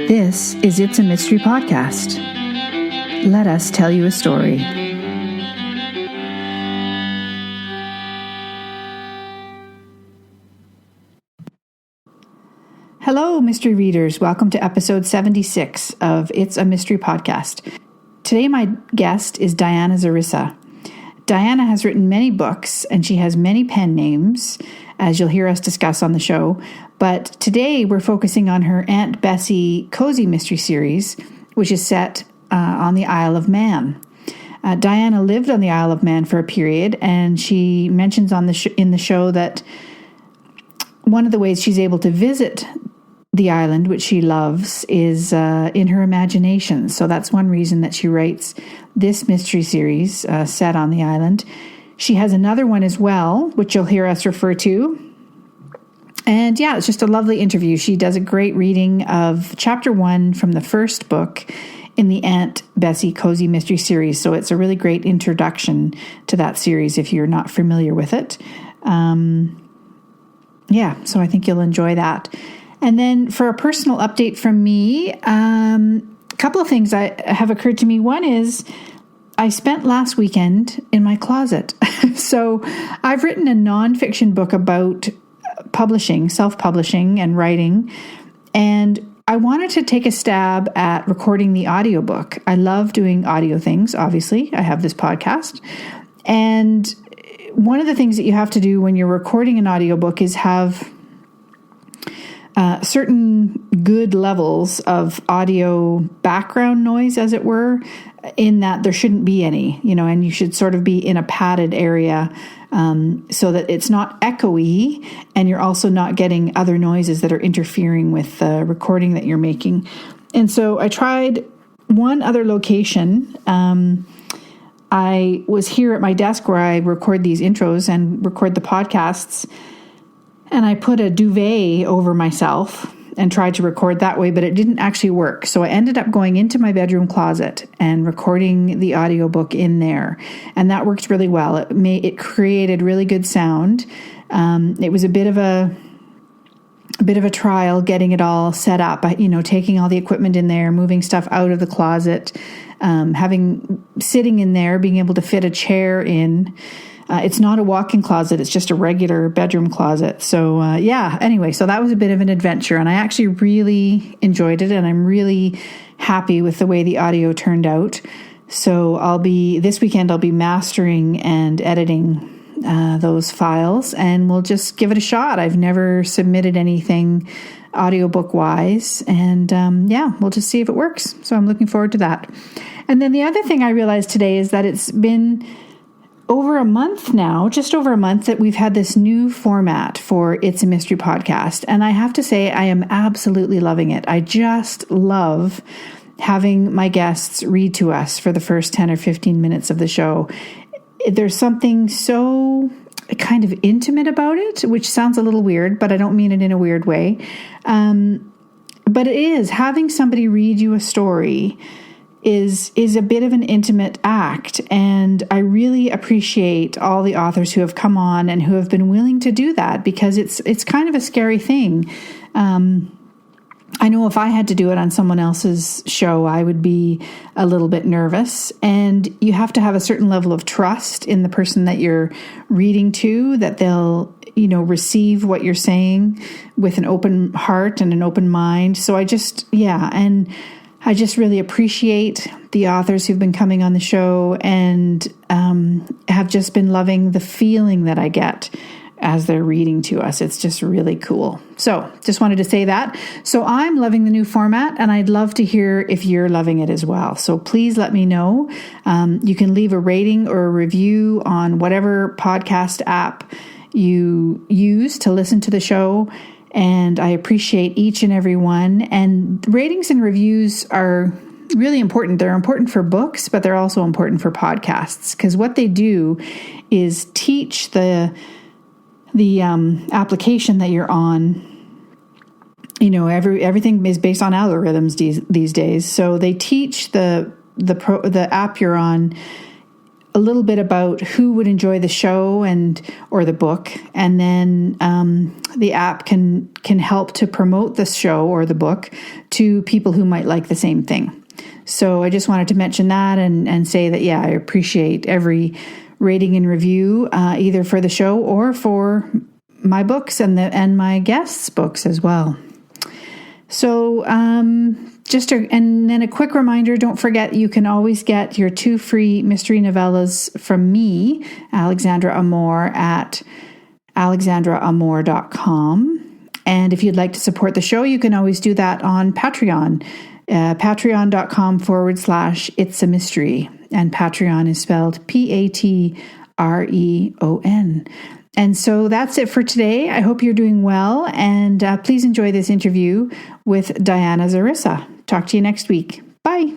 This is It's a Mystery Podcast. Let us tell you a story. Hello, mystery readers. Welcome to episode 76 of It's a Mystery Podcast. Today, my guest is Diana Xarissa. Diana has written many books, and she has many pen names, as you'll hear us discuss on the show. But today, we're focusing on her Aunt Bessie cozy mystery series, which is set on the Isle of Man. Diana lived on the Isle of Man for a period, and she mentions in the show that one of the ways she's able to visit the island, which she loves, is in her imagination. So that's one reason that she writes this mystery series set on the island. She has another one as well, which you'll hear us refer to. And yeah, it's just a lovely interview. She does a great reading of chapter 1 from the first book in the Aunt Bessie Cozy Mystery series. So it's a really great introduction to that series if you're not familiar with it. So I think you'll enjoy that. And then for a personal update from me, a couple of things have occurred to me. One is I spent last weekend in my closet. So I've written a nonfiction book about publishing, self-publishing and writing, and I wanted to take a stab at recording the audiobook. I love doing audio things, obviously. I have this podcast. And one of the things that you have to do when you're recording an audiobook is have certain good levels of audio background noise, as it were, in that there shouldn't be any, and you should sort of be in a padded area so that it's not echoey and you're also not getting other noises that are interfering with the recording that you're making. And so I tried one other location. I was here at my desk where I record these intros and record the podcasts, and I put a duvet over myself and tried to record that way, but it didn't actually work. So I ended up going into my bedroom closet and recording the audiobook in there. And that worked really well. It created really good sound. It was a bit of a trial getting it all set up, taking all the equipment in there, moving stuff out of the closet, sitting in there, being able to fit a chair in. It's not a walk-in closet. It's just a regular bedroom closet. So, anyway, so that was a bit of an adventure, and I actually really enjoyed it, and I'm really happy with the way the audio turned out. So this weekend I'll be mastering and editing those files, and we'll just give it a shot. I've never submitted anything audiobook-wise, and we'll just see if it works. So I'm looking forward to that. And then the other thing I realized today is that it's been over a month now, just over a month, that we've had this new format for It's a Mystery Podcast. And I have to say, I am absolutely loving it. I just love having my guests read to us for the first 10 or 15 minutes of the show. There's something so kind of intimate about it, which sounds a little weird, but I don't mean it in a weird way. But it is. Having somebody read you a story is a bit of an intimate act, and I really appreciate all the authors who have come on and who have been willing to do that, because it's kind of a scary thing. I know if I had to do it on someone else's show, I would be a little bit nervous, and you have to have a certain level of trust in the person that you're reading to, that they'll receive what you're saying with an open heart and an open mind. So I just really appreciate the authors who've been coming on the show, and have just been loving the feeling that I get as they're reading to us. It's just really cool. So just wanted to say that. So I'm loving the new format, and I'd love to hear if you're loving it as well. So please let me know. You can leave a rating or a review on whatever podcast app you use to listen to the show. And I appreciate each and every one. And ratings and reviews are really important. They're important for books, but they're also important for podcasts, because what they do is teach the application that you're on. Everything is based on algorithms these days. So they teach the app you're on a little bit about who would enjoy the show or the book, and then the app can help to promote the show or the book to people who might like the same thing. So I just wanted to mention that and say that, I appreciate every rating and review, either for the show or for my books and my guests' books as well. So and then a quick reminder, don't forget you can always get your 2 free mystery novellas from me, Alexandra Amor, at alexandraamor.com. And if you'd like to support the show, you can always do that on Patreon. Patreon.com/It's a Mystery. And Patreon is spelled Patreon. And so that's it for today. I hope you're doing well. And please enjoy this interview with Diana Xarissa. Talk to you next week. Bye.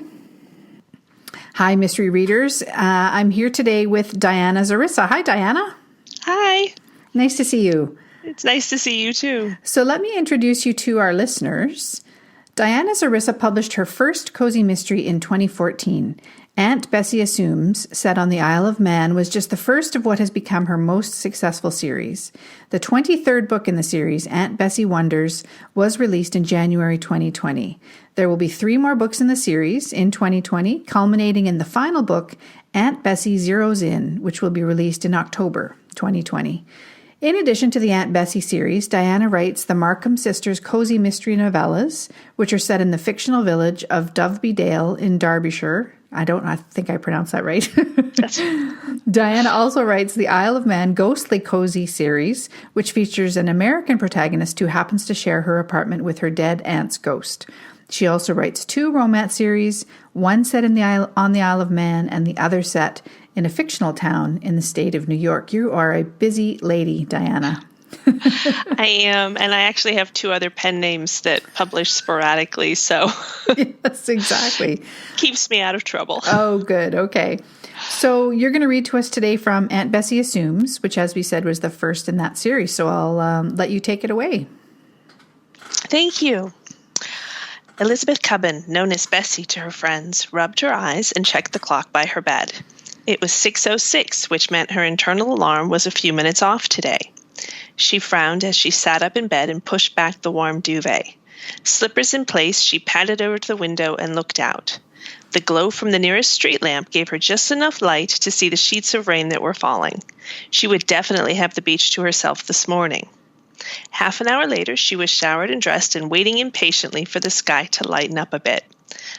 Hi, mystery readers. I'm here today with Diana Xarissa. Hi, Diana. Hi. Nice to see you. It's nice to see you too. So let me introduce you to our listeners. Diana Xarissa published her first cozy mystery in 2014. Aunt Bessie Assumes, set on the Isle of Man, was just the first of what has become her most successful series. The 23rd book in the series, Aunt Bessie Wonders, was released in January 2020. There will be 3 more books in the series in 2020, culminating in the final book, Aunt Bessie Zeroes In, which will be released in October 2020. In addition to the Aunt Bessie series, Diana writes the Markham Sisters cozy mystery novellas, which are set in the fictional village of Doveby Dale in Derbyshire. I think I pronounced that right. Diana also writes the Isle of Man ghostly cozy series, which features an American protagonist who happens to share her apartment with her dead aunt's ghost. She also writes 2 romance series, one set on the Isle of Man and the other set in a fictional town in the state of New York. You are a busy lady, Diana. I am, and I actually have 2 other pen names that publish sporadically, so yes, exactly. Keeps me out of trouble. Oh, good. Okay. So you're going to read to us today from Aunt Bessie Assumes, which, as we said, was the first in that series. So I'll let you take it away. Thank you. Elizabeth Cubbon, known as Bessie to her friends, rubbed her eyes and checked the clock by her bed. It was 6:06, which meant her internal alarm was a few minutes off today. She frowned as she sat up in bed and pushed back the warm duvet. Slippers in place, she padded over to the window and looked out. The glow from the nearest street lamp gave her just enough light to see the sheets of rain that were falling. She would definitely have the beach to herself this morning. Half an hour later, she was showered and dressed and waiting impatiently for the sky to lighten up a bit.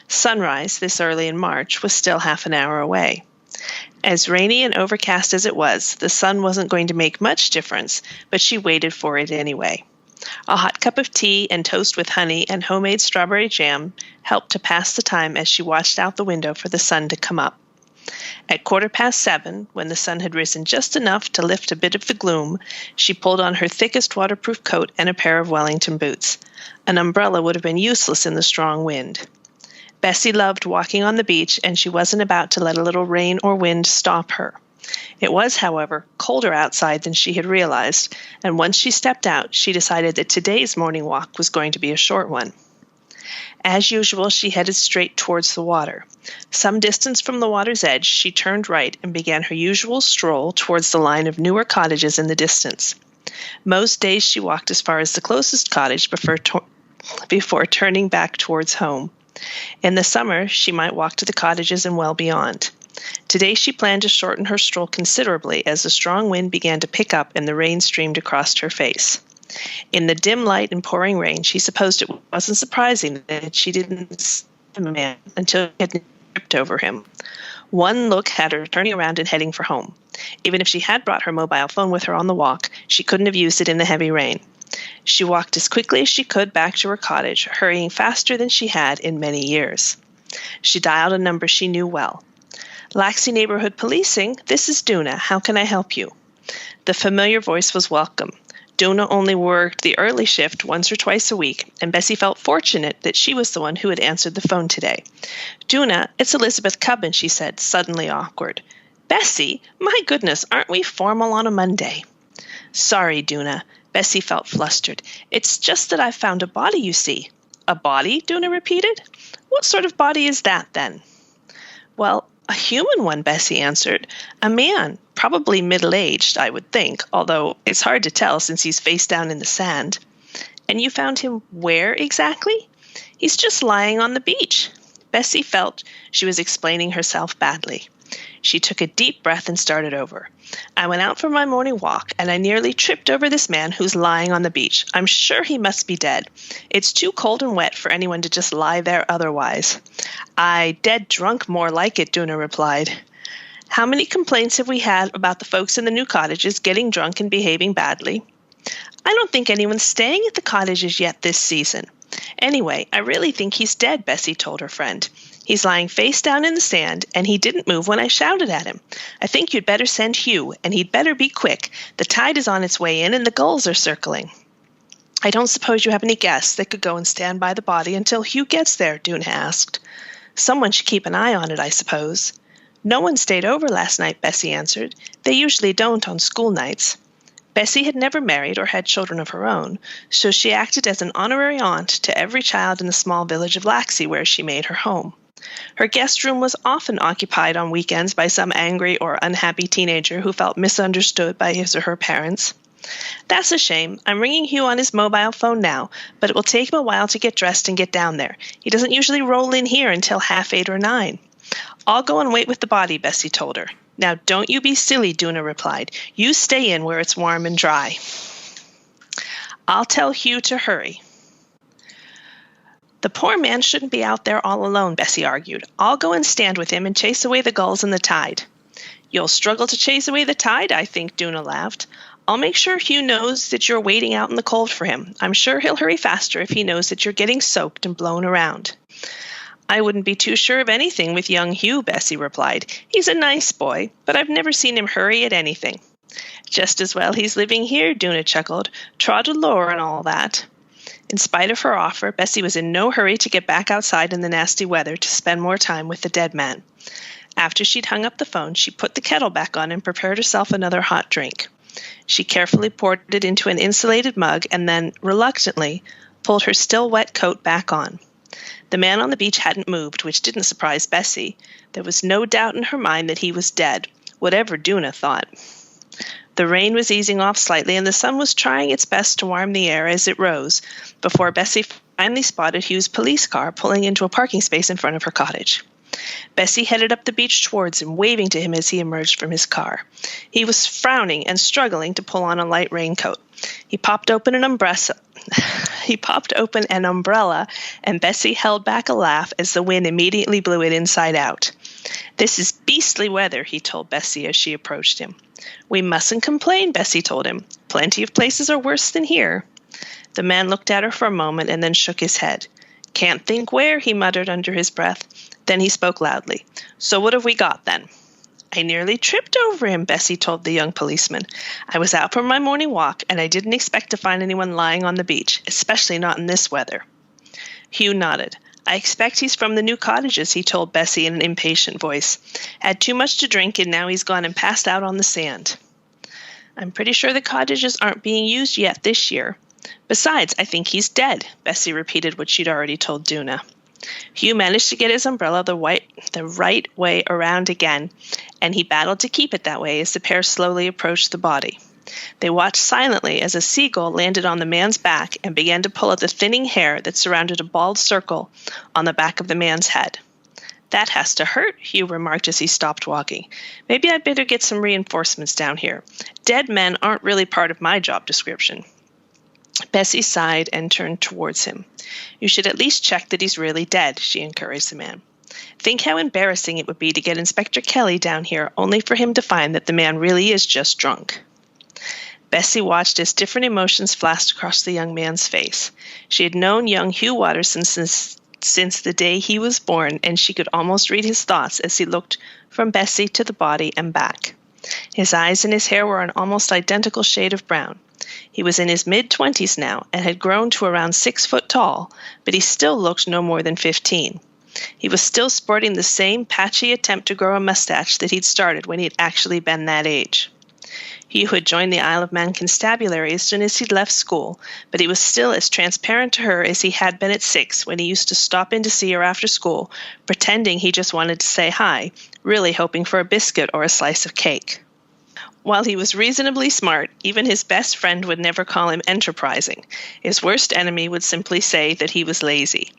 Sunrise, this early in March, was still half an hour away. As rainy and overcast as it was, the sun wasn't going to make much difference, but she waited for it anyway. A hot cup of tea and toast with honey and homemade strawberry jam helped to pass the time as she watched out the window for the sun to come up. At 7:15, when the sun had risen just enough to lift a bit of the gloom, she pulled on her thickest waterproof coat and a pair of Wellington boots. An umbrella would have been useless in the strong wind. Bessie loved walking on the beach, and she wasn't about to let a little rain or wind stop her. It was, however, colder outside than she had realized, and once she stepped out, she decided that today's morning walk was going to be a short one. As usual, she headed straight towards the water. Some distance from the water's edge, she turned right and began her usual stroll towards the line of newer cottages in the distance. Most days she walked as far as the closest cottage before turning back towards home. In the summer, she might walk to the cottages and well beyond. Today she planned to shorten her stroll considerably as the strong wind began to pick up and the rain streamed across her face. In the dim light and pouring rain, she supposed it wasn't surprising that she didn't see the man until she had tripped over him. One look had her turning around and heading for home. Even if she had brought her mobile phone with her on the walk, she couldn't have used it in the heavy rain. She walked as quickly as she could back to her cottage, hurrying faster than she had in many years. She dialed a number she knew well. Laxey Neighborhood Policing, this is Duna. How can I help you? The familiar voice was welcome. Duna only worked the early shift once or twice a week, and Bessie felt fortunate that she was the one who had answered the phone today. Duna, it's Elizabeth Cubbon, she said, suddenly awkward. Bessie, my goodness, aren't we formal on a Monday? Sorry, Duna. Bessie felt flustered. It's just that I've found a body, you see. A body? Duna repeated. What sort of body is that, then? Well, A human one, Bessie answered. A man, probably middle-aged, I would think, although it's hard to tell since he's face down in the sand. And you found him where exactly? He's just lying on the beach. Bessie felt she was explaining herself badly. She took a deep breath and started over. I went out for my morning walk, and I nearly tripped over this man who's lying on the beach. I'm sure he must be dead. It's too cold and wet for anyone to just lie there otherwise. Aye, dead drunk more like it, Duna replied. How many complaints have we had about the folks in the new cottages getting drunk and behaving badly? I don't think anyone's staying at the cottages yet this season. Anyway, I really think he's dead, Bessie told her friend. He's lying face down in the sand, and he didn't move when I shouted at him. I think you'd better send Hugh, and he'd better be quick. The tide is on its way in, and the gulls are circling. I don't suppose you have any guests that could go and stand by the body until Hugh gets there, Duna asked. Someone should keep an eye on it, I suppose. No one stayed over last night, Bessie answered. They usually don't on school nights. Bessie had never married or had children of her own, so she acted as an honorary aunt to every child in the small village of Laxey where she made her home. Her guest room was often occupied on weekends by some angry or unhappy teenager who felt misunderstood by his or her parents. That's a shame. I'm ringing Hugh on his mobile phone now, but it will take him a while to get dressed and get down there. He doesn't usually roll in here until 8:30 or 9. I'll go and wait with the body, Bessie told her. Now, don't you be silly, Duna replied. You stay in where it's warm and dry. I'll tell Hugh to hurry. The poor man shouldn't be out there all alone, Bessie argued. I'll go and stand with him and chase away the gulls and the tide. You'll struggle to chase away the tide, I think, Duna laughed. I'll make sure Hugh knows that you're waiting out in the cold for him. I'm sure he'll hurry faster if he knows that you're getting soaked and blown around. I wouldn't be too sure of anything with young Hugh, Bessie replied. He's a nice boy, but I've never seen him hurry at anything. Just as well he's living here, Duna chuckled. Trod lore and all that. In spite of her offer, Bessie was in no hurry to get back outside in the nasty weather to spend more time with the dead man. After she'd hung up the phone, she put the kettle back on and prepared herself another hot drink. She carefully poured it into an insulated mug and then, reluctantly, pulled her still wet coat back on. The man on the beach hadn't moved, which didn't surprise Bessie. There was no doubt in her mind that he was dead, whatever Duna thought. The rain was easing off slightly, and the sun was trying its best to warm the air as it rose, before Bessie finally spotted Hugh's police car pulling into a parking space in front of her cottage. Bessie headed up the beach towards him, waving to him as he emerged from his car. He was frowning and struggling to pull on a light raincoat. He popped open an umbrella, and Bessie held back a laugh as the wind immediately blew it inside out. This is beastly weather, he told Bessie as she approached him. We mustn't complain, Bessie told him. Plenty of places are worse than here. The man looked at her for a moment and then shook his head. Can't think where, he muttered under his breath. Then he spoke loudly. So what have we got, then? I nearly tripped over him, Bessie told the young policeman. I was out for my morning walk, and I didn't expect to find anyone lying on the beach, especially not in this weather. Hugh nodded. I expect he's from the new cottages, he told Bessie in an impatient voice. Had too much to drink, and now he's gone and passed out on the sand. I'm pretty sure the cottages aren't being used yet this year. Besides, I think he's dead, Bessie repeated what she'd already told Duna. Hugh managed to get his umbrella the right way around again, and he battled to keep it that way as the pair slowly approached the body. They watched silently as a seagull landed on the man's back and began to pull at the thinning hair that surrounded a bald circle on the back of the man's head. That has to hurt, Hugh remarked as he stopped walking. Maybe I'd better get some reinforcements down here. Dead men aren't really part of my job description. Bessie sighed and turned towards him. You should at least check that he's really dead, she encouraged the man. Think how embarrassing it would be to get Inspector Kelly down here only for him to find that the man really is just drunk. Bessie watched as different emotions flashed across the young man's face. She had known young Hugh Watterson since the day he was born, and she could almost read his thoughts as he looked from Bessie to the body and back. His eyes and his hair were an almost identical shade of brown. He was in his mid-20s now and had grown to around 6 foot tall, but he still looked no more than 15. He was still sporting the same patchy attempt to grow a mustache that he'd started when he'd actually been that age. Hugh had joined the Isle of Man constabulary as soon as he'd left school, but he was still as transparent to her as he had been at 6 when he used to stop in to see her after school, pretending he just wanted to say hi, really hoping for a biscuit or a slice of cake. While he was reasonably smart, even his best friend would never call him enterprising. His worst enemy would simply say that he was lazy.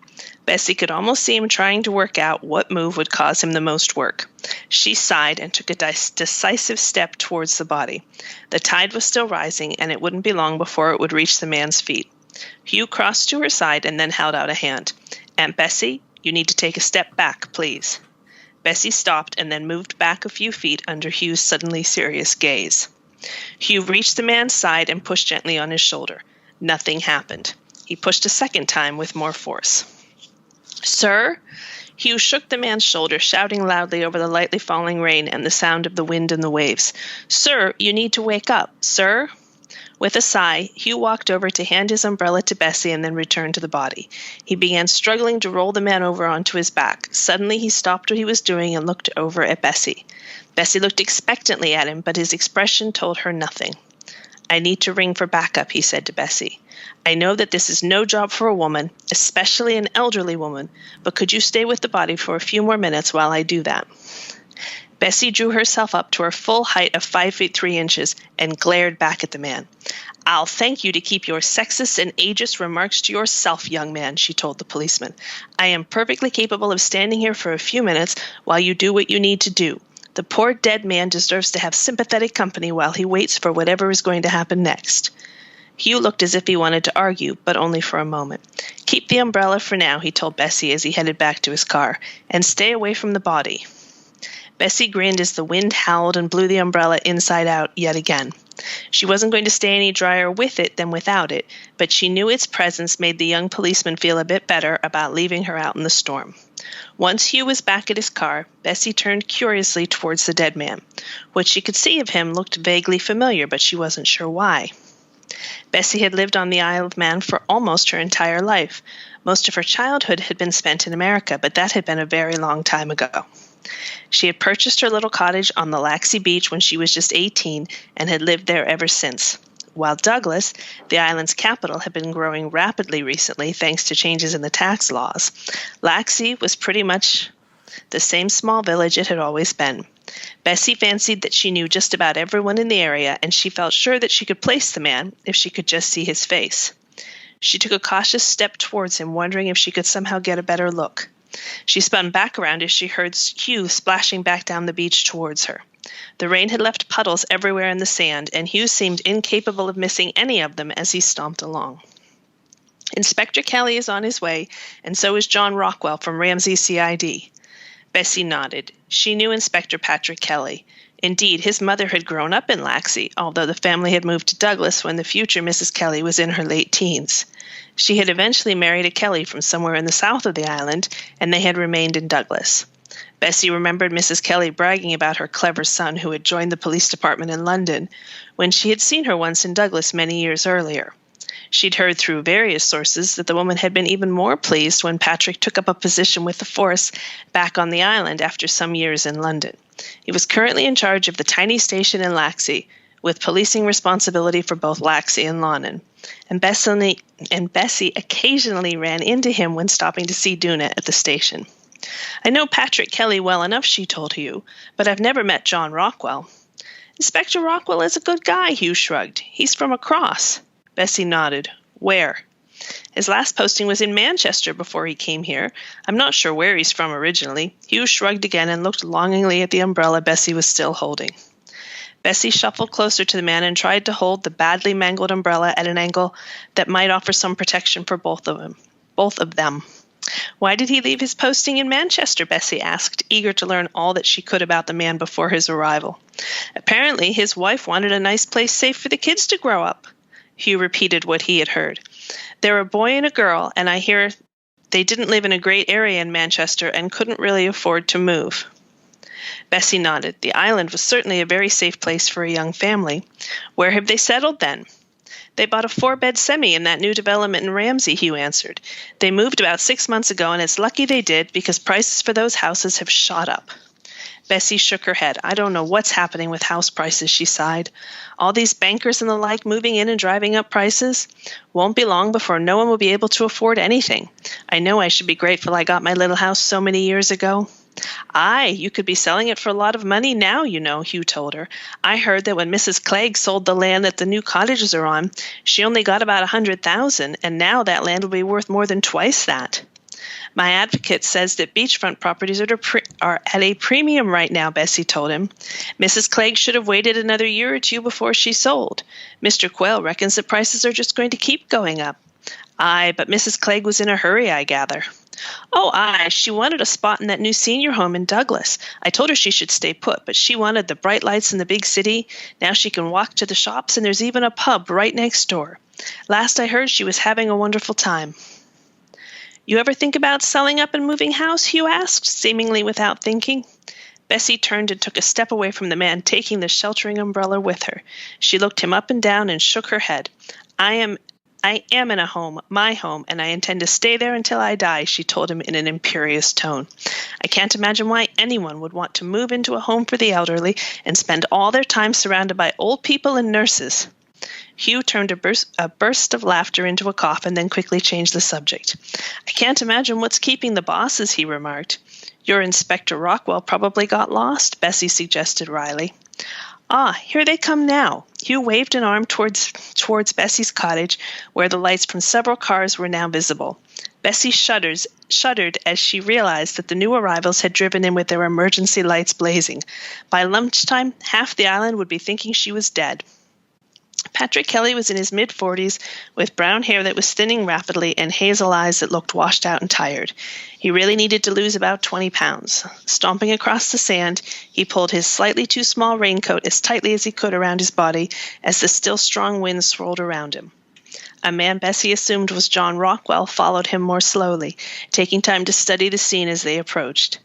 Bessie could almost see him trying to work out what move would cause him the most work. She sighed and took a decisive step towards the body. The tide was still rising, and it wouldn't be long before it would reach the man's feet. Hugh crossed to her side and then held out a hand. "Aunt Bessie, you need to take a step back, please." Bessie stopped and then moved back a few feet under Hugh's suddenly serious gaze. Hugh reached the man's side and pushed gently on his shoulder. Nothing happened. He pushed a second time with more force. "Sir?" Hugh shook the man's shoulder, shouting loudly over the lightly falling rain and the sound of the wind and the waves. "Sir, you need to wake up. Sir?" With a sigh, Hugh walked over to hand his umbrella to Bessie and then returned to the body. He began struggling to roll the man over onto his back. Suddenly he stopped what he was doing and looked over at Bessie. Bessie looked expectantly at him, but his expression told her nothing. "I need to ring for backup," he said to Bessie. "I know that this is no job for a woman, especially an elderly woman, but could you stay with the body for a few more minutes while I do that?" Bessie drew herself up to her full height of 5 feet 3 inches and glared back at the man. "I'll thank you to keep your sexist and ageist remarks to yourself, young man," she told the policeman. "I am perfectly capable of standing here for a few minutes while you do what you need to do. The poor dead man deserves to have sympathetic company while he waits for whatever is going to happen next." Hugh looked as if he wanted to argue, but only for a moment. "Keep the umbrella for now," he told Bessie as he headed back to his car, "and stay away from the body." Bessie grinned as the wind howled and blew the umbrella inside out yet again. She wasn't going to stay any drier with it than without it, but she knew its presence made the young policeman feel a bit better about leaving her out in the storm. Once Hugh was back at his car, Bessie turned curiously towards the dead man. What she could see of him looked vaguely familiar, but she wasn't sure why. Bessie had lived on the Isle of Man for almost her entire life. Most of her childhood had been spent in America, but that had been a very long time ago. She had purchased her little cottage on the Laxey beach when she was just 18 and had lived there ever since. While Douglas, the island's capital, had been growing rapidly recently thanks to changes in the tax laws, Laxey was pretty much the same small village it had always been. Bessie fancied that she knew just about everyone in the area, and she felt sure that she could place the man if she could just see his face. She took a cautious step towards him, wondering if she could somehow get a better look. She spun back around as she heard Hugh splashing back down the beach towards her. The rain had left puddles everywhere in the sand, and Hugh seemed incapable of missing any of them as he stomped along. "Inspector Kelly is on his way, and so is John Rockwell from Ramsey CID. Bessie nodded. She knew Inspector Patrick Kelly. Indeed, his mother had grown up in Laxey, although the family had moved to Douglas when the future Mrs. Kelly was in her late teens. She had eventually married a Kelly from somewhere in the south of the island, and they had remained in Douglas. Bessie remembered Mrs. Kelly bragging about her clever son who had joined the police department in London, when she had seen her once in Douglas many years earlier. She'd heard through various sources that the woman had been even more pleased when Patrick took up a position with the force back on the island after some years in London. He was currently in charge of the tiny station in Laxey, with policing responsibility for both Laxey and Lonnan. And Bessie occasionally ran into him when stopping to see Duna at the station. "I know Patrick Kelly well enough," she told Hugh, "but I've never met John Rockwell." "Inspector Rockwell is a good guy," Hugh shrugged. "He's from across." Bessie nodded. "Where?" "His last posting was in Manchester before he came here. I'm not sure where he's from originally." Hugh shrugged again and looked longingly at the umbrella Bessie was still holding. Bessie shuffled closer to the man and tried to hold the badly mangled umbrella at an angle that might offer some protection for both of them. "Why did he leave his posting in Manchester?" Bessie asked, eager to learn all that she could about the man before his arrival. "Apparently his wife wanted a nice place safe for the kids to grow up." Hugh repeated what he had heard. "They're a boy and a girl, and I hear they didn't live in a great area in Manchester and couldn't really afford to move." Bessie nodded. The island was certainly a very safe place for a young family. "Where have they settled then?" "They bought a 4-bed semi in that new development in Ramsey," Hugh answered. "They moved about 6 months ago, and it's lucky they did because prices for those houses have shot up." Bessie shook her head. I don't know what's happening with house prices, she sighed. All these bankers and the like moving in and driving up prices. Won't be long before no one will be able to afford anything. I know I should be grateful I got my little house so many years ago. Aye, you could be selling it for a lot of money now, you know, Hugh told her. I heard that when Mrs. Clegg sold the land that the new cottages are on, she only got about $100,000, and now that land will be worth more than twice that. My advocate says that beachfront properties are at a premium right now, Bessie told him. Mrs. Clegg should have waited another year or two before she sold. Mr. Quayle reckons that prices are just going to keep going up. Aye, but Mrs. Clegg was in a hurry, I gather. Oh, aye, she wanted a spot in that new senior home in Douglas. I told her she should stay put, but she wanted the bright lights in the big city. Now she can walk to the shops, and there's even a pub right next door. Last I heard, she was having a wonderful time. You ever think about selling up and moving house? Hugh asked, seemingly without thinking. Bessie turned and took a step away from the man, taking the sheltering umbrella with her. She looked him up and down and shook her head. I am in a home, my home, and I intend to stay there until I die, she told him in an imperious tone. I can't imagine why anyone would want to move into a home for the elderly and spend all their time surrounded by old people and nurses. Hugh turned a burst of laughter into a cough and then quickly changed the subject. I can't imagine what's keeping the bosses, he remarked. Your Inspector Rockwell probably got lost, Bessie suggested wryly. Ah, here they come now. Hugh waved an arm towards Bessie's cottage, where the lights from several cars were now visible. Bessie shuddered as she realized that the new arrivals had driven in with their emergency lights blazing. By lunchtime, half the island would be thinking she was dead. Patrick Kelly was in his mid-40s, with brown hair that was thinning rapidly and hazel eyes that looked washed out and tired. He really needed to lose about 20 pounds. Stomping across the sand, he pulled his slightly too small raincoat as tightly as he could around his body as the still strong wind swirled around him. A man Bessie assumed was John Rockwell followed him more slowly, taking time to study the scene as they approached.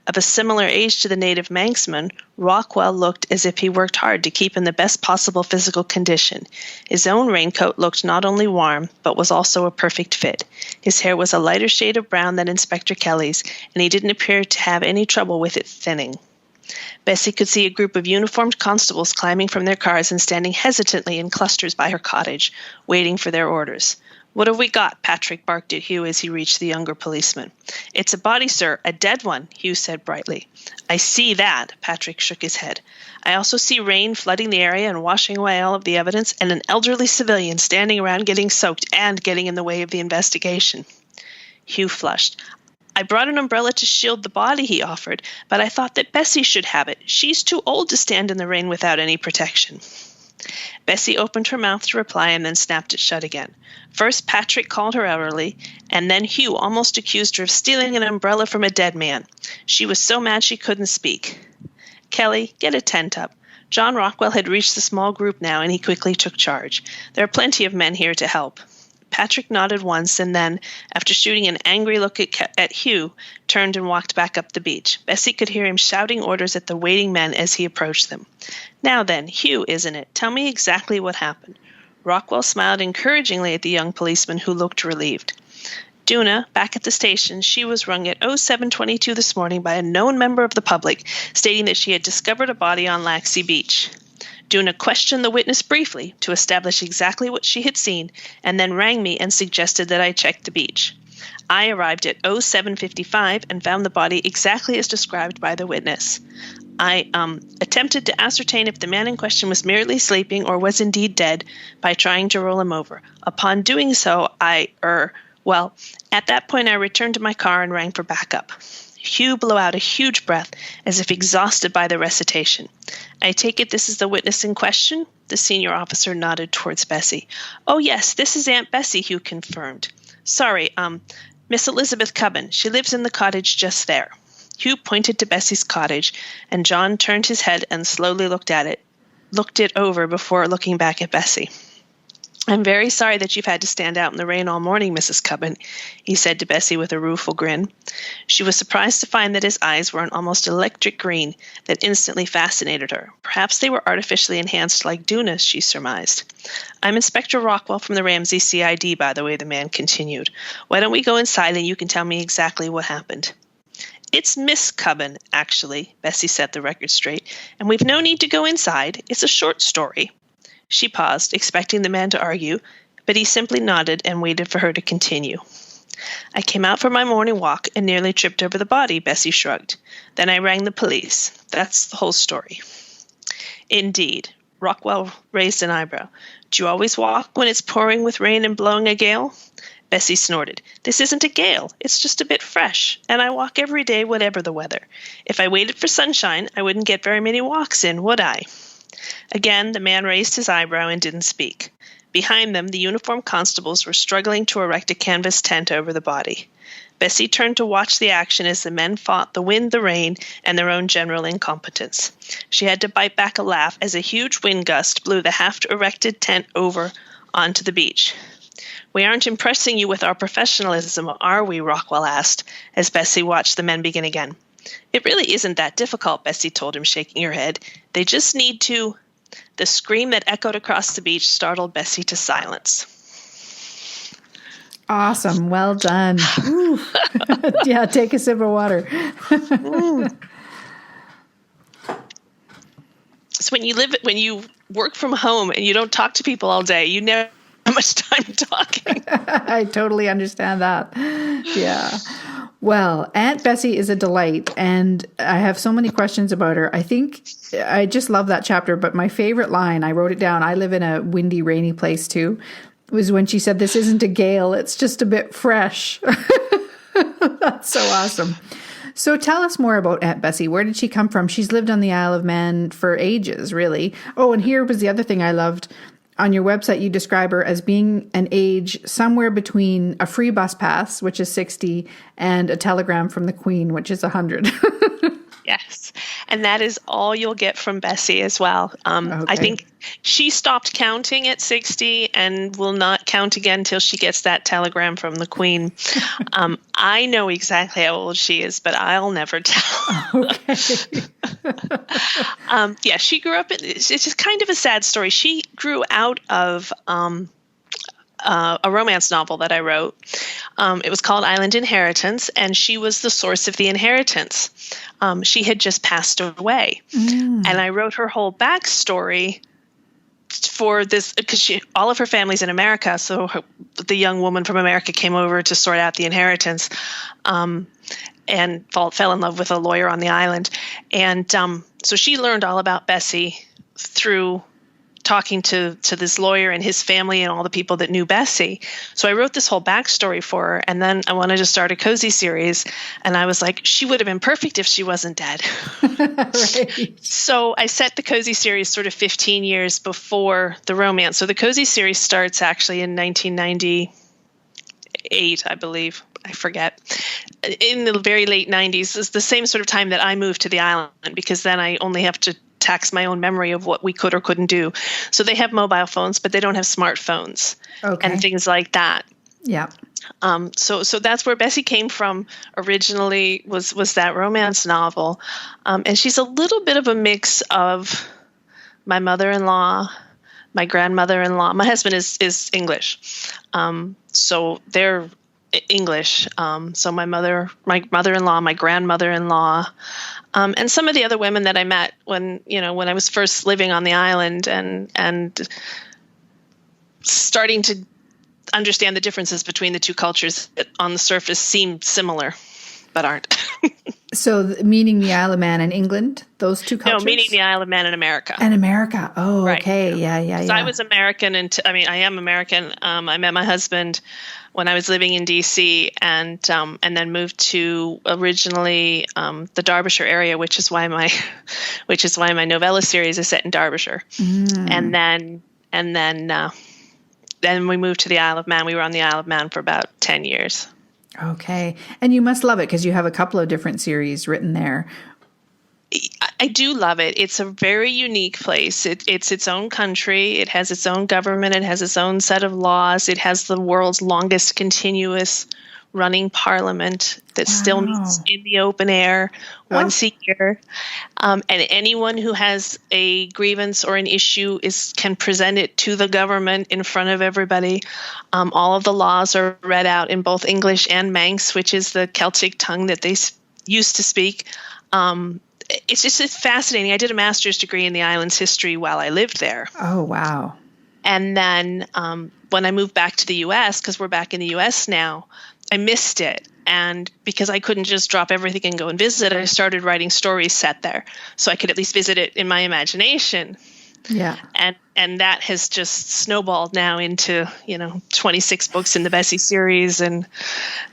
Of a similar age to the native Manxman, Rockwell looked as if he worked hard to keep in the best possible physical condition. His own raincoat looked not only warm, but was also a perfect fit. His hair was a lighter shade of brown than Inspector Kelly's, and he didn't appear to have any trouble with it thinning. Bessie could see a group of uniformed constables climbing from their cars and standing hesitantly in clusters by her cottage, waiting for their orders. What have we got? Patrick barked at Hugh as he reached the younger policeman. It's a body, sir, a dead one, Hugh said brightly. I see that, Patrick shook his head. I also see rain flooding the area and washing away all of the evidence, and an elderly civilian standing around getting soaked and getting in the way of the investigation. Hugh flushed. I brought an umbrella to shield the body, he offered, but I thought that Bessie should have it. She's too old to stand in the rain without any protection. Bessie opened her mouth to reply and then snapped it shut again. First, Patrick called her elderly, and then Hugh almost accused her of stealing an umbrella from a dead man. She was so mad she couldn't speak. Kelly, get a tent up. John Rockwell had reached the small group now, and he quickly took charge. There are plenty of men here to help. Patrick nodded once and then, after shooting an angry look at Hugh, turned and walked back up the beach. Bessie could hear him shouting orders at the waiting men as he approached them. Now then, Hugh, isn't it? Tell me exactly what happened. Rockwell smiled encouragingly at the young policeman, who looked relieved. Duna, back at the station, she was rung at 07:22 this morning by a known member of the public, stating that she had discovered a body on Laxey Beach. Duna questioned the witness briefly to establish exactly what she had seen, and then rang me and suggested that I check the beach. I arrived at 07:55 and found the body exactly as described by the witness. I attempted to ascertain if the man in question was merely sleeping or was indeed dead by trying to roll him over. Upon doing so, at that point I returned to my car and rang for backup. Hugh blew out a huge breath, as if exhausted by the recitation. I take it this is the witness in question? The senior officer nodded towards Bessie. Oh, yes, this is Aunt Bessie, Hugh confirmed. Sorry, Miss Elizabeth Cubbin. She lives in the cottage just there. Hugh pointed to Bessie's cottage, and John turned his head and slowly looked it over before looking back at Bessie. I'm very sorry that you've had to stand out in the rain all morning, Mrs. Cubbin, he said to Bessie with a rueful grin. She was surprised to find that his eyes were an almost electric green that instantly fascinated her. Perhaps they were artificially enhanced like Duna's, she surmised. I'm Inspector Rockwell from the Ramsey CID, by the way, the man continued. Why don't we go inside and you can tell me exactly what happened? It's Miss Cubbon, actually, Bessie set the record straight, and we've no need to go inside. It's a short story. She paused, expecting the man to argue, but he simply nodded and waited for her to continue. I came out for my morning walk and nearly tripped over the body, Bessie shrugged. Then I rang the police. That's the whole story. Indeed. Rockwell raised an eyebrow. Do you always walk when it's pouring with rain and blowing a gale? Bessie snorted. This isn't a gale. It's just a bit fresh, and I walk every day whatever the weather. If I waited for sunshine, I wouldn't get very many walks in, would I? Again, the man raised his eyebrow and didn't speak. Behind them, the uniformed constables were struggling to erect a canvas tent over the body. Bessie turned to watch the action as the men fought the wind, the rain, and their own general incompetence. She had to bite back a laugh as a huge wind gust blew the half-erected tent over onto the beach. We aren't impressing you with our professionalism, are we? Rockwell asked, as Bessie watched the men begin again. It really isn't that difficult, Bessie told him, shaking her head. They just need to... The scream that echoed across the beach startled Bessie to silence. Awesome. Well done. Yeah, take a sip of water. So when you work from home and you don't talk to people all day, you never have much time talking. I totally understand that. Yeah. Well, Aunt Bessie is a delight, and I have so many questions about her. I think I just love that chapter, but my favorite line, I wrote it down, I live in a windy, rainy place too, was when she said, this isn't a gale, it's just a bit fresh. That's so awesome. So tell us more about Aunt Bessie. Where did she come from? She's lived on the Isle of Man for ages, really. Oh, and here was the other thing I loved. On your website, you describe her as being an age somewhere between a free bus pass, which is 60, and a telegram from the Queen, which is 100. Yes. And that is all you'll get from Bessie as well. Okay. I think she stopped counting at 60 and will not count again until she gets that telegram from the Queen. I know exactly how old she is, but I'll never tell. Okay. Yeah, she grew up, it's just kind of a sad story. She grew out of a romance novel that I wrote. It was called Island Inheritance, and she was the source of the inheritance. She had just passed away. And I wrote her whole backstory for this, because all of her family's in America, so the young woman from America came over to sort out the inheritance, and fell in love with a lawyer on the island. And so she learned all about Bessie through talking to this lawyer and his family and all the people that knew Bessie. So I wrote this whole backstory for her, and then I wanted to start a cozy series, and I was like, she would have been perfect if she wasn't dead. Right. So I set the cozy series sort of 15 years before the romance. So the cozy series starts actually in 1998, I believe. I forget. In the very late 90s, it's the same sort of time that I moved to the island, because then I only have to tax my own memory of what we could or couldn't do. So they have mobile phones, but they don't have smartphones and things like that. Yeah. So that's where Bessie came from originally, was that romance novel. And she's a little bit of a mix of my mother-in-law, my grandmother-in-law. My husband is English. So they're English. So my mother-in-law, my grandmother-in-law, and some of the other women that I met when I was first living on the island and starting to understand the differences between the two cultures that on the surface seem similar, but aren't. So meaning the Isle of Man and England, those two cultures? No, meaning the Isle of Man and America. And America. Oh, right. Okay. Yeah. So I was American, I am American. I met my husband when I was living in D.C. and then moved to originally the Derbyshire area, which is why my novella series is set in Derbyshire. And then we moved to the Isle of Man. We were on the Isle of Man for about 10 years. Okay. And you must love it because you have a couple of different series written there. I do love it. It's a very unique place. It's its own country. It has its own government. It has its own set of laws. It has the world's longest continuous running parliament that still meets in the open air once a year. And anyone who has a grievance or an issue can present it to the government in front of everybody. All of the laws are read out in both English and Manx, which is the Celtic tongue that they used to speak. It's fascinating. I did a master's degree in the island's history while I lived there. Oh, wow. And then when I moved back to the U.S., because we're back in the U.S. now, I missed it. And because I couldn't just drop everything and go and visit, I started writing stories set there so I could at least visit it in my imagination. Yeah. And that has just snowballed now into, 26 books in the Bessie series and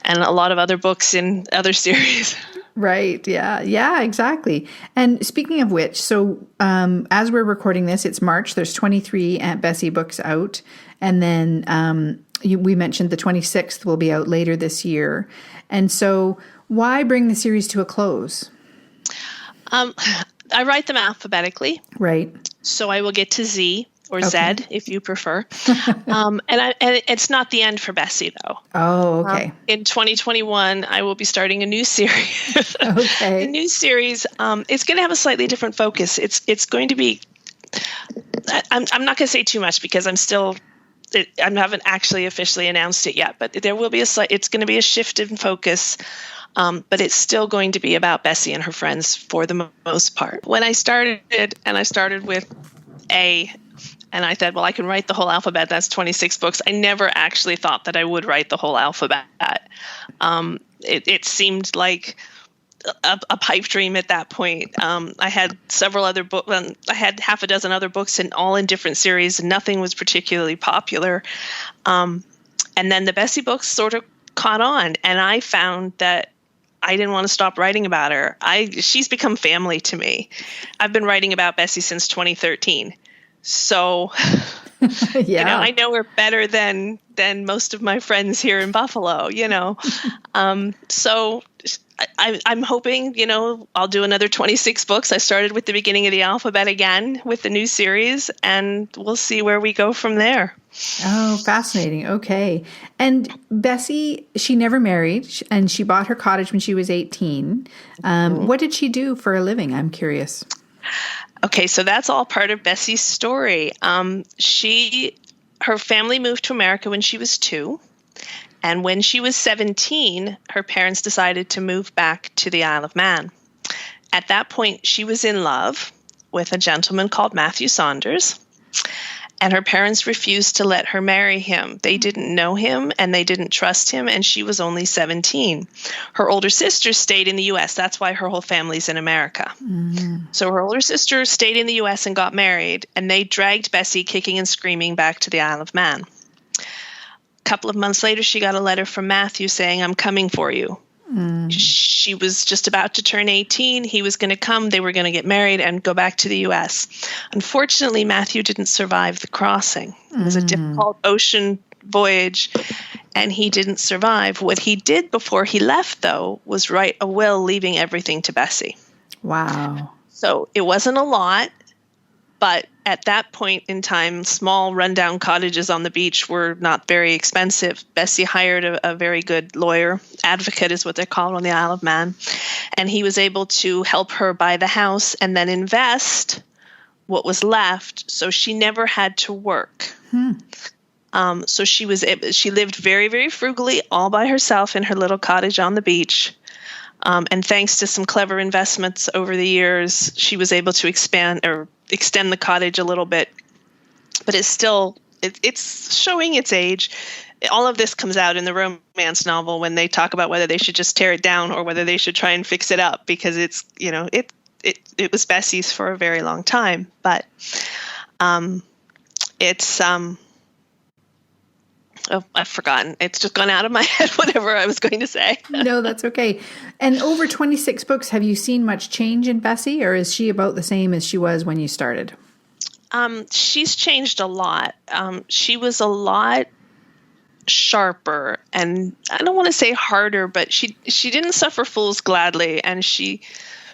a lot of other books in other series. Right. Yeah. Yeah, exactly. And speaking of which, so as we're recording this, it's March. There's 23 Aunt Bessie books out. And then we mentioned the 26th will be out later this year. And so why bring the series to a close? I write them alphabetically. Right. So I will get to Z or Z if you prefer. And it's not the end for Bessie, though. Oh, okay. In 2021, I will be starting a new series. Okay. A new series. It's going to have a slightly different focus. It's going to be. I'm not going to say too much because I haven't actually officially announced it yet. But there will be it's going to be a shift in focus. But it's still going to be about Bessie and her friends for the most part. When I started with A, and I said, well, I can write the whole alphabet. That's 26 books. I never actually thought that I would write the whole alphabet. It seemed like a pipe dream at that point. I had several other books. I had half a dozen other books, and all in different series, and nothing was particularly popular. And then the Bessie books sort of caught on, and I found that I didn't want to stop writing about her. She's become family to me. I've been writing about Bessie since 2013. So, yeah. I know her better than most of my friends here in Buffalo, So I'm hoping, I'll do another 26 books. I started with the beginning of the alphabet again with the new series, and we'll see where we go from there. Oh, fascinating. Okay. And Bessie, she never married, and she bought her cottage when she was 18. What did she do for a living? I'm curious. Okay, so that's all part of Bessie's story. Her family moved to America when she was 2. And when she was 17, her parents decided to move back to the Isle of Man. At that point, she was in love with a gentleman called Matthew Saunders. And her parents refused to let her marry him. They didn't know him and they didn't trust him, and she was only 17. Her older sister stayed in the U.S. That's why her whole family's in America. Mm-hmm. So her older sister stayed in the U.S. and got married, and they dragged Bessie kicking and screaming back to the Isle of Man. A couple of months later, she got a letter from Matthew saying, "I'm coming for you." She was just about to turn 18. He was going to come. They were going to get married and go back to the U.S. Unfortunately, Matthew didn't survive the crossing. It was a difficult ocean voyage, and he didn't survive. What he did before he left, though, was write a will leaving everything to Bessie. Wow. So it wasn't a lot, but at that point in time, small rundown cottages on the beach were not very expensive. Bessie hired a very good lawyer, advocate is what they're called on the Isle of Man, and he was able to help her buy the house and then invest what was left, so she never had to work. So she lived very, very frugally all by herself in her little cottage on the beach. And thanks to some clever investments over the years, she was able to extend the cottage a little bit. But it's showing its age. All of this comes out in the romance novel when they talk about whether they should just tear it down or whether they should try and fix it up, because it was Bessie's for a very long time. But I've forgotten. It's just gone out of my head, whatever I was going to say. No, that's okay. And over 26 books, have you seen much change in Bessie, or is she about the same as she was when you started? She's changed a lot. She was a lot sharper, and I don't want to say harder, but she didn't suffer fools gladly, and she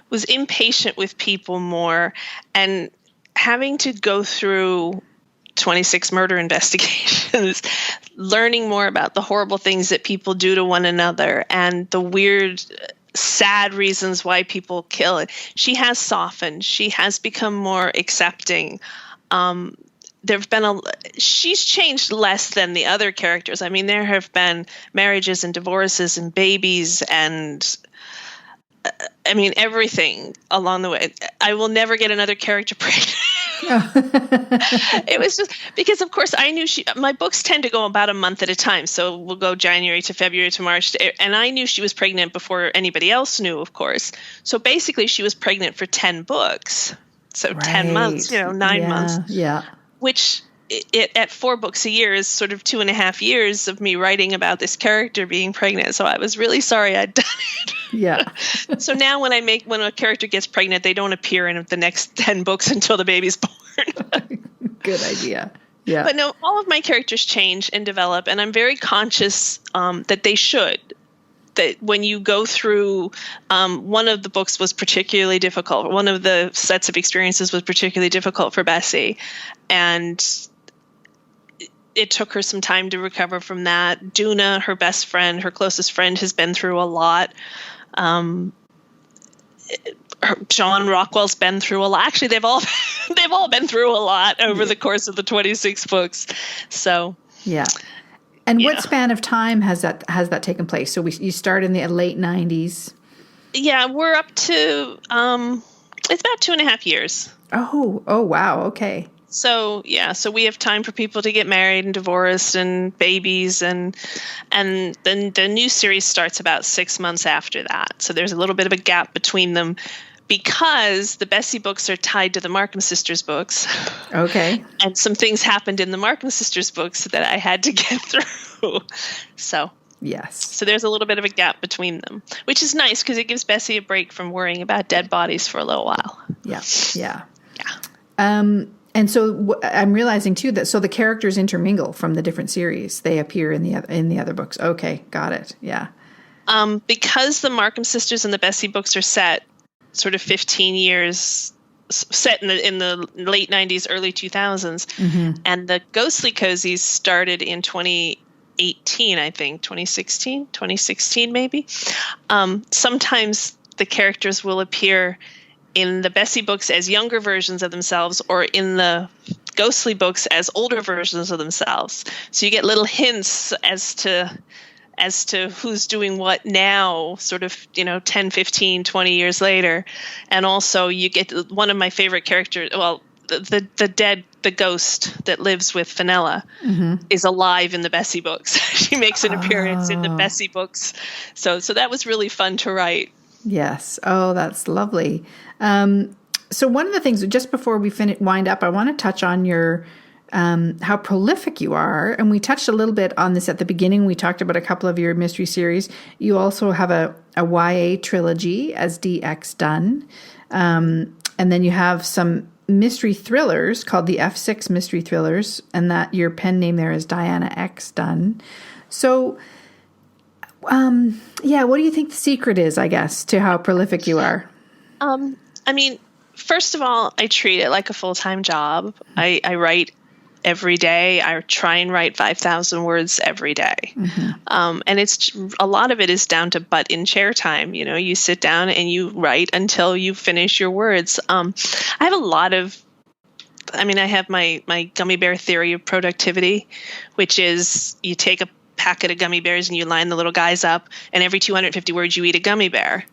was impatient with people more, and having to go through 26 murder investigations, learning more about the horrible things that people do to one another and the weird, sad reasons why people kill it. She has softened. She has become more accepting. She's changed less than the other characters. I mean, there have been marriages and divorces and babies and I mean, everything along the way. I will never get another character pregnant. It was just because, of course, I knew my books tend to go about a month at a time. So we'll go January to February to March. And I knew she was pregnant before anybody else knew, of course. So basically she was pregnant for 10 books. So 10 months, 9 months. Yeah. Which at 4 books a year is sort of 2.5 years of me writing about this character being pregnant. So I was really sorry I'd done it. Yeah. So now when a character gets pregnant, they don't appear in the next 10 books until the baby's born. Good idea. Yeah. But no, all of my characters change and develop, and I'm very conscious that they should. That when you go through, one of the books was particularly difficult. One of the sets of experiences was particularly difficult for Bessie, and it took her some time to recover from that. Duna, her best friend, her closest friend, has been through a lot. John Rockwell's been through a lot. Actually, they've all been through a lot over the course of the 26 books. So yeah. And what span of time has that taken place? So you start in the late 90s. Yeah, we're up to it's about 2.5 years. Oh wow, okay. So we have time for people to get married and divorced and babies, and then the new series starts about 6 months after that. So there's a little bit of a gap between them because the Bessie books are tied to the Markham Sisters books. Okay. And some things happened in the Markham Sisters books that I had to get through. So yes. So there's a little bit of a gap between them, which is nice because it gives Bessie a break from worrying about dead bodies for a little while. Yeah. And so I'm realizing too that the characters intermingle from the different series. They appear in the other books. Okay, got it. Yeah. Because the Markham Sisters and the Bessie books are set sort of 15 years, set in the late 90s, early 2000s, and the Ghostly Cozies started in 2018, I think, 2016 maybe. Sometimes the characters will appear in the Bessie books as younger versions of themselves, or in the Ghostly books as older versions of themselves. So you get little hints as to who's doing what now, sort of, 10, 15, 20 years later. And also you get one of my favorite characters, well, the ghost that lives with Fenella is alive in the Bessie books. She makes an appearance in the Bessie books. So that was really fun to write. Yes. Oh, that's lovely. So one of the things, just before we wind up, I want to touch on your how prolific you are. And we touched a little bit on this at the beginning. We talked about a couple of your mystery series. You also have a YA trilogy as DX Dunn. And then you have some mystery thrillers called the F6 Mystery Thrillers, and that your pen name there is Diana X Dunn. So what do you think the secret is, I guess, to how prolific you are? I mean, first of all, I treat it like a full-time job. I write every day. I try and write 5,000 words every day. And it's a lot of it is down to butt-in-chair time. You sit down and you write until you finish your words. I have I have my gummy bear theory of productivity, which is you take a packet of gummy bears and you line the little guys up, and every 250 words you eat a gummy bear.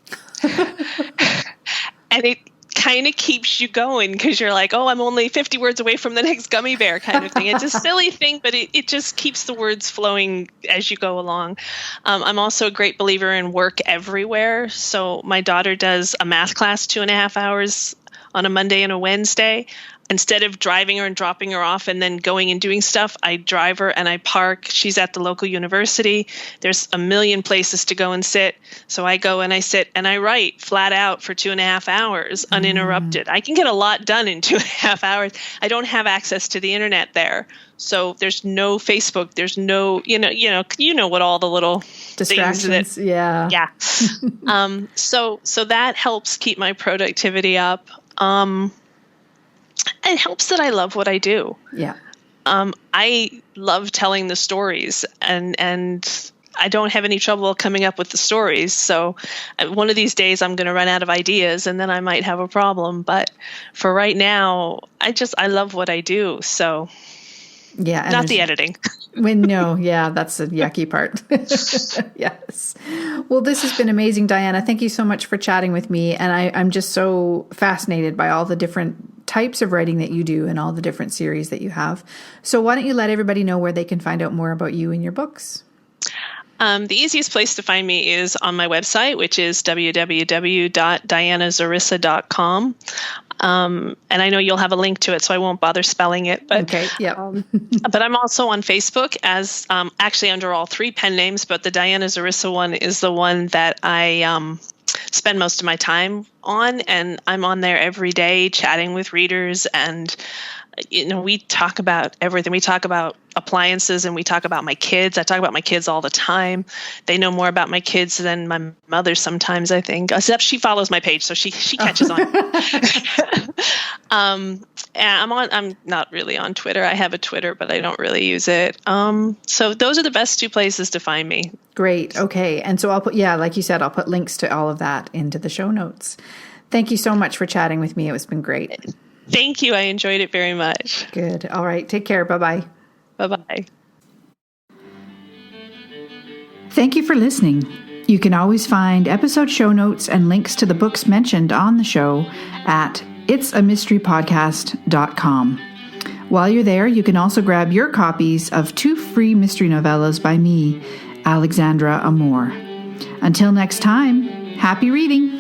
And it kind of keeps you going because you're like, oh, I'm only 50 words away from the next gummy bear kind of thing. It's a silly thing, but it just keeps the words flowing as you go along. I'm also a great believer in work everywhere. So my daughter does a math class 2.5 hours on a Monday and a Wednesday. Instead of driving her and dropping her off and then going and doing stuff, I drive her and I park. She's at the local university. There's a million places to go and sit. So I go and I sit and I write flat out for 2.5 hours uninterrupted. I can get a lot done in 2.5 hours. I don't have access to the internet there. So there's no Facebook. There's no, what all the little distractions. Yeah. So that helps keep my productivity up. It helps that I love what I do. Yeah. I love telling the stories, and I don't have any trouble coming up with the stories. So one of these days I'm going to run out of ideas, and then I might have a problem. But for right now, I love what I do. So Yeah. And not the editing. That's the yucky part. Yes. Well, this has been amazing, Diana. Thank you so much for chatting with me. And I'm just so fascinated by all the different types of writing that you do and all the different series that you have. So why don't you let everybody know where they can find out more about you and your books? The easiest place to find me is on my website, which is www.dianazarissa.com. And I know you'll have a link to it, so I won't bother spelling it. But, okay, yeah. But I'm also on Facebook as actually under all three pen names, but the Diana Xarissa one is the one that I spend most of my time on, and I'm on there every day chatting with readers, and we talk about everything. We talk about appliances, and we talk about my kids. I talk about my kids all the time. They know more about my kids than my mother sometimes, I think. Except she follows my page, so she catches on. And I'm not really on Twitter. I have a Twitter, but I don't really use it. So those are the best two places to find me. Great. Okay. And so I'll put, like you said, I'll put links to all of that into the show notes. Thank you so much for chatting with me. It's been great. Thank you. I enjoyed it very much. Good. All right. Take care. Bye-bye. Bye-bye. Thank you for listening. You can always find episode show notes and links to the books mentioned on the show at itsamysterypodcast.com. While you're there, you can also grab your copies of 2 free mystery novellas by me, Alexandra Amor. Until next time, happy reading!